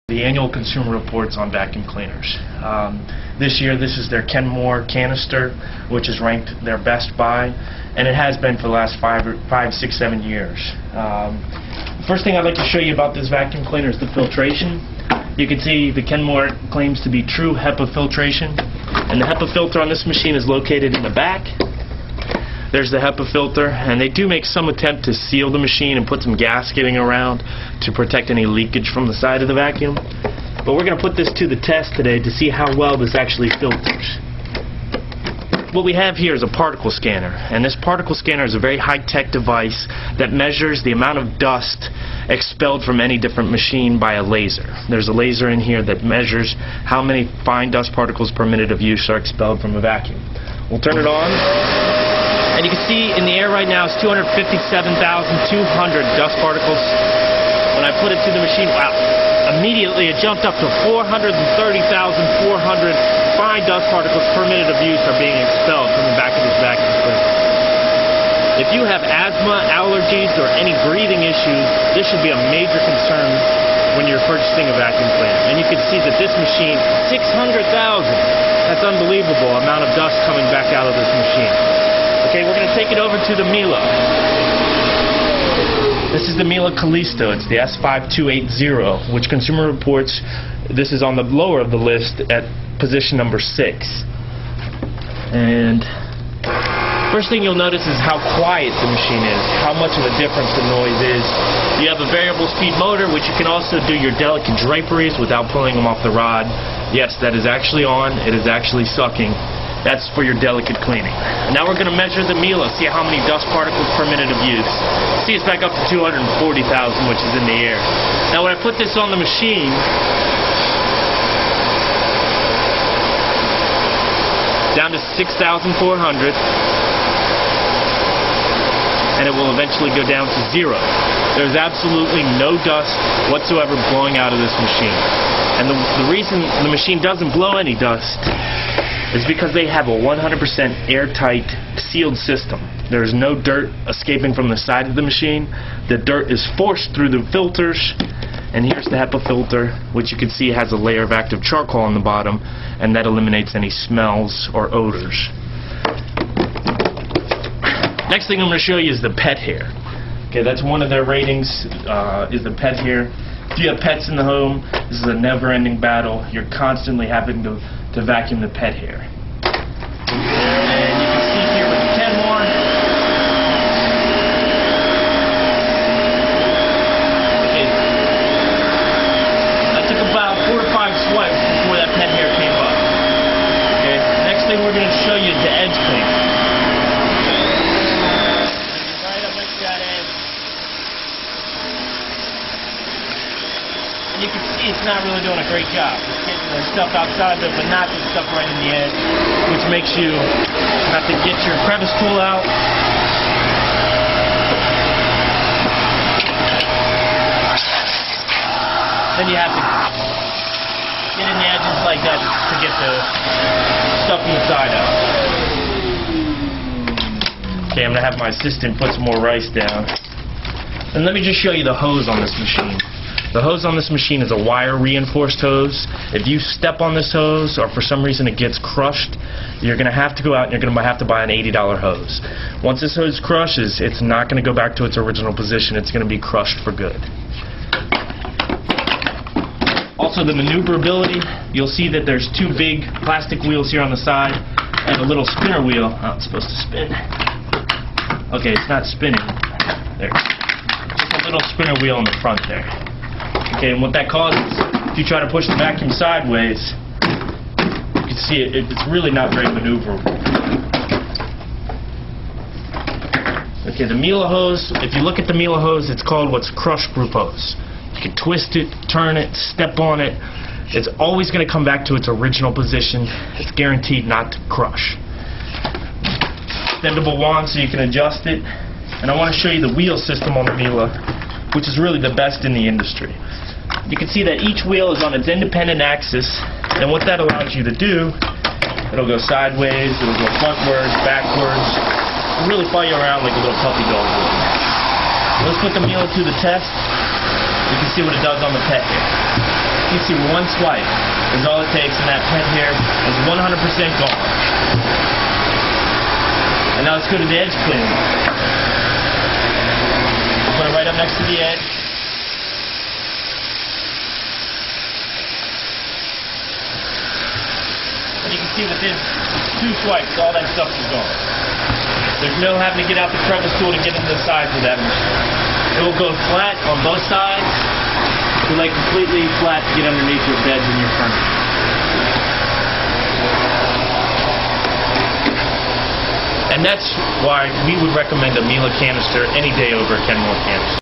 The annual consumer reports on vacuum cleaners. This year, this is their Canister, which is ranked their best buy, and it has been for the last 5, 6, 7 years. First thing I'd like to show you about this vacuum cleaner is the filtration. You can see the Kenmore claims to be true HEPA filtration, and the HEPA filter on this machine is located in the back. There's the HEPA filter, and they do make some attempt to seal the machine and put some gasketing around to protect any leakage from the side of the vacuum. But we're going to put this to the test today to see how well this actually filters. What we have here is a particle scanner, and this particle scanner is a very high-tech device that measures the amount of dust expelled from any different machine by a laser. There's a laser in here that measures how many fine dust particles per minute of use are expelled from a vacuum. We'll turn it on. And you can see in the air right now is 257,200 dust particles. When I put it to the machine, wow, immediately it jumped up to 430,400 fine dust particles per minute of use are being expelled from the back of this vacuum cleaner. If you have asthma, allergies, or any breathing issues, this should be a major concern when you're purchasing a vacuum cleaner. And you can see that this machine, 600,000, that's unbelievable amount of dust coming back out of this machine. Okay, we're going to take it over to the Miele. This is the Miele Callisto. It's the S5280, which Consumer Reports, this is on the lower of the list at position number 6. And first thing you'll notice is how quiet the machine is, how much of a difference the noise is. You have a variable speed motor, which you can also do your delicate draperies without pulling them off the rod. Yes, that is actually on. It is actually sucking. That's for your delicate cleaning. And now we're going to measure the Miele, see how many dust particles per minute of use. See, it's back up to 240,000, which is in the air. Now when I put this on the machine, down to 6,400, and it will eventually go down to 0. There's absolutely no dust whatsoever blowing out of this machine. And the reason the machine doesn't blow any dust is because they have a 100% airtight sealed system. There is no dirt escaping from the side of the machine. The dirt is forced through the filters, and here's the HEPA filter, which you can see has a layer of active charcoal on the bottom, and that eliminates any smells or odors. Next thing I'm going to show you is the pet hair. Okay, that's one of their ratings, is the pet hair. If you have pets in the home, this is a never-ending battle. You're constantly having to vacuum the pet hair. And you can see here with the Kenmore, okay, that took about 4 or 5 swipes before that pet hair came up. Okay, next thing we're going to show you is the edge clean. Right up next to that edge. And you can see it's not really doing a great job. It's getting the stuff outside of it, but not the stuff right in the edge, which makes you have to get your crevice tool out. Then you have to get in the edges like that to get the stuff inside out. Okay, I'm going to have my assistant put some more rice down. And let me just show you the hose on this machine. The hose on this machine is a wire reinforced hose. If you step on this hose or for some reason it gets crushed, you're going to have to go out and you're going to have to buy an $80 hose. Once this hose crushes, it's not going to go back to its original position. It's going to be crushed for good. Also, the maneuverability, you'll see that there's 2 big plastic wheels here on the side and a little spinner wheel. Oh, it's supposed to spin. Okay, it's not spinning. There. Just a little spinner wheel in the front there. Okay, and what that causes, if you try to push the vacuum sideways, you can see it's really not very maneuverable. Okay, the Miele hose, if you look at the Miele hose, it's called what's crush group hose. You can twist it, turn it, step on it. It's always going to come back to its original position. It's guaranteed not to crush. Extendable wand so you can adjust it. And I want to show you the wheel system on the Miele, which is really the best in the industry. You can see that each wheel is on its independent axis, and what that allows you to do, it'll go sideways, it'll go frontwards, backwards, it'll really follow you around like a little puppy dog would. Let's put the Miele to the test. You can see what it does on the pet here. You see, one swipe is all it takes, and that pen here is 100% gone. And now let's go to the edge cleaning. Put it right up next to the edge. And you can see within 2 swipes, all that stuff is gone. There's no having to get out the crevice tool to get into the sides of that machine. It will go flat on both sides, to like completely flat to get underneath your beds and your furniture. And that's why we would recommend a Miele canister any day over a Kenmore canister.